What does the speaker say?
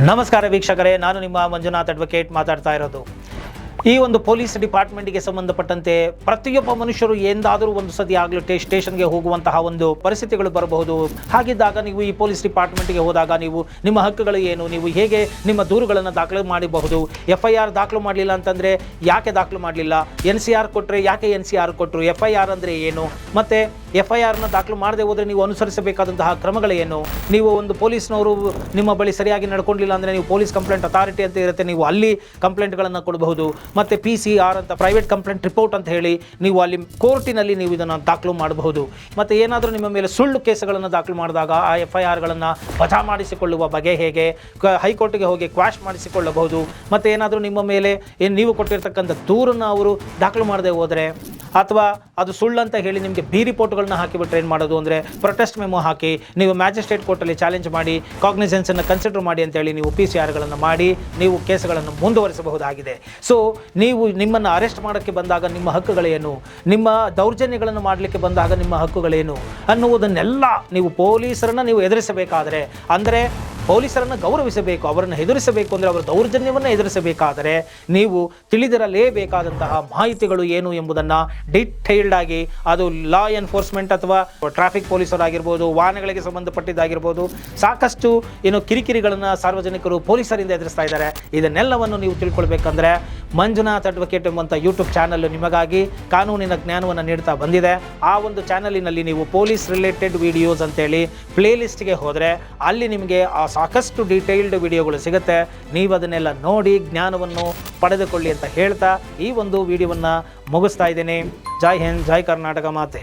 ನಮಸ್ಕಾರ ವೀಕ್ಷಕರೇ, ನಾನು ನಿಮ್ಮ ಮಂಜುನಾಥ್ ಅಡ್ವೊಕೇಟ್ ಮಾತಾಡ್ತಾ ಇರೋದು. ಈ ಒಂದು ಪೊಲೀಸ್ ಡಿಪಾರ್ಟ್ಮೆಂಟ್ಗೆ ಸಂಬಂಧಪಟ್ಟಂತೆ ಪ್ರತಿಯೊಬ್ಬ ಮನುಷ್ಯರು ಎಂದಾದರೂ ಒಂದು ಸತಿ ಆಗಲೂ ಸ್ಟೇಷನ್ಗೆ ಹೋಗುವಂತಹ ಒಂದು ಪರಿಸ್ಥಿತಿಗಳು ಬರಬಹುದು. ಹಾಗಿದ್ದಾಗ ನೀವು ಈ ಪೊಲೀಸ್ ಡಿಪಾರ್ಟ್ಮೆಂಟ್ಗೆ ಹೋದಾಗ ನೀವು ನಿಮ್ಮ ಹಕ್ಕುಗಳು ಏನು, ನೀವು ಹೇಗೆ ನಿಮ್ಮ ದೂರುಗಳನ್ನು ದಾಖಲು ಮಾಡಬಹುದು, FIR ದಾಖಲು ಮಾಡಲಿಲ್ಲ ಅಂತಂದರೆ ಯಾಕೆ ದಾಖಲು ಮಾಡಲಿಲ್ಲ, NCR ಕೊಟ್ಟರೆ ಯಾಕೆ NCR ಕೊಟ್ಟರು, FIR ಅಂದರೆ ಏನು, ಮತ್ತು FIRನ ದಾಖಲು ಮಾಡದೆ ಹೋದರೆ ನೀವು ಅನುಸರಿಸಬೇಕಾದಂತಹ ಕ್ರಮಗಳೇನು, ನೀವು ಒಂದು ಪೊಲೀಸ್ನವರು ನಿಮ್ಮ ಬಳಿ ಸರಿಯಾಗಿ ನಡ್ಕೊಂಡಿಲ್ಲ ಅಂದರೆ ನೀವು ಪೊಲೀಸ್ ಕಂಪ್ಲೇಂಟ್ ಅಥಾರಿಟಿ ಅಂತ ಇರುತ್ತೆ, ನೀವು ಅಲ್ಲಿ ಕಂಪ್ಲೇಂಟ್ಗಳನ್ನು ಕೊಡಬಹುದು. ಮತ್ತು PCR ಅಂತ ಪ್ರೈವೇಟ್ ಕಂಪ್ಲೇಂಟ್ ರಿಪೋರ್ಟ್ ಅಂತ ಹೇಳಿ ನೀವು ಅಲ್ಲಿ ಕೋರ್ಟಿನಲ್ಲಿ ನೀವು ಇದನ್ನು ದಾಖಲು ಮಾಡಬಹುದು. ಮತ್ತು ಏನಾದರೂ ನಿಮ್ಮ ಮೇಲೆ ಸುಳ್ಳು ಕೇಸುಗಳನ್ನು ದಾಖಲು ಮಾಡಿದಾಗ ಆ FIRಗಳನ್ನು ವಜಾ ಮಾಡಿಸಿಕೊಳ್ಳುವ ಬಗೆ ಹೇಗೆ, ಹೈಕೋರ್ಟ್ಗೆ ಹೋಗಿ ಕ್ವಾಶ್ ಮಾಡಿಸಿಕೊಳ್ಳಬಹುದು. ಮತ್ತು ಏನಾದರೂ ನಿಮ್ಮ ಮೇಲೆ ನೀವು ಕೊಟ್ಟಿರ್ತಕ್ಕಂಥ ದೂರನ್ನು ಅವರು ದಾಖಲು ಮಾಡದೆ ಹೋದರೆ ಅಥವಾ ಅದು ಸುಳ್ಳು ಅಂತ ಹೇಳಿ ನಿಮಗೆ ರಿಪೋರ್ಟ್ಗಳನ್ನ ಹಾಕಿಬಿಟ್ರೆ ಏನು ಮಾಡೋದು ಅಂದರೆ ಪ್ರೊಟೆಸ್ಟ್ ಮೆಮೊ ಹಾಕಿ ನೀವು ಮ್ಯಾಜಿಸ್ಟ್ರೇಟ್ ಕೋರ್ಟಲ್ಲಿ ಚಾಲೆಂಜ್ ಮಾಡಿ ಕಾಗ್ನಿಸೆನ್ಸನ್ನು ಕನ್ಸಿಡರ್ ಮಾಡಿ ಅಂತೇಳಿ ನೀವು PCRಗಳನ್ನು ಮಾಡಿ ನೀವು ಕೇಸುಗಳನ್ನು ಮುಂದುವರಿಸಬಹುದಾಗಿದೆ. ಸೊ ನೀವು ನಿಮ್ಮನ್ನು ಅರೆಸ್ಟ್ ಮಾಡೋಕ್ಕೆ ಬಂದಾಗ ನಿಮ್ಮ ಹಕ್ಕುಗಳೇನು, ನಿಮ್ಮ ದೌರ್ಜನ್ಯಗಳನ್ನು ಮಾಡಲಿಕ್ಕೆ ಬಂದಾಗ ನಿಮ್ಮ ಹಕ್ಕುಗಳೇನು ಅನ್ನುವುದನ್ನೆಲ್ಲ ನೀವು ಪೊಲೀಸರನ್ನು ನೀವು ಎದುರಿಸಬೇಕಾದರೆ, ಅಂದರೆ ಪೊಲೀಸರನ್ನು ಗೌರವಿಸಬೇಕು, ಅವರನ್ನು ಎದುರಿಸಬೇಕು ಅಂದರೆ ಅವರ ದೌರ್ಜನ್ಯವನ್ನು ಎದುರಿಸಬೇಕಾದರೆ ನೀವು ತಿಳಿದಿರಲೇಬೇಕಾದಂತಹ ಮಾಹಿತಿಗಳು ಏನು ಎಂಬುದನ್ನು ಡಿಟೇಲ್ಡ್ ಆಗಿ, ಅದು ಲಾ ಎನ್ಫೋರ್ಸ್ಮೆಂಟ್ ಅಥವಾ ಟ್ರಾಫಿಕ್ ಪೊಲೀಸರಾಗಿರ್ಬೋದು, ವಾಹನಗಳಿಗೆ ಸಂಬಂಧಪಟ್ಟಿದ್ದಾಗಿರ್ಬೋದು, ಸಾಕಷ್ಟು ಕಿರಿಕಿರಿಗಳನ್ನು ಸಾರ್ವಜನಿಕರು ಪೊಲೀಸರಿಂದ ಎದುರಿಸ್ತಾ ಇದ್ದಾರೆ. ಇದನ್ನೆಲ್ಲವನ್ನು ನೀವು ತಿಳ್ಕೊಳ್ಬೇಕಂದ್ರೆ ಮಂಜುನಾಥ್ ಅಡ್ವೊಕೇಟ್ ಎಂಬಂಥ ಯೂಟ್ಯೂಬ್ ಚಾನಲ್ ನಿಮಗಾಗಿ ಕಾನೂನಿನ ಜ್ಞಾನವನ್ನು ನೀಡ್ತಾ ಬಂದಿದೆ. ಆ ಒಂದು ಚಾನಲಿನಲ್ಲಿ ನೀವು ಪೊಲೀಸ್ ರಿಲೇಟೆಡ್ ವಿಡಿಯೋಸ್ ಅಂತೇಳಿ ಪ್ಲೇಲಿಸ್ಟ್ಗೆ ಹೋದರೆ ಅಲ್ಲಿ ನಿಮಗೆ ಆ ಸಾಕಷ್ಟು ಡೀಟೇಲ್ಡ್ ವಿಡಿಯೋಗಳು ಸಿಗುತ್ತೆ. ನೀವು ಅದನ್ನೆಲ್ಲ ನೋಡಿ ಜ್ಞಾನವನ್ನು ಪಡೆದುಕೊಳ್ಳಿ ಅಂತ ಹೇಳ್ತಾ ಈ ಒಂದು ವಿಡಿಯೋವನ್ನು ಮುಗಿಸ್ತಾ ಇದ್ದೀನಿ. ಜೈ ಹಿಂದ್, ಜೈ ಕರ್ನಾಟಕ ಮಾತೆ.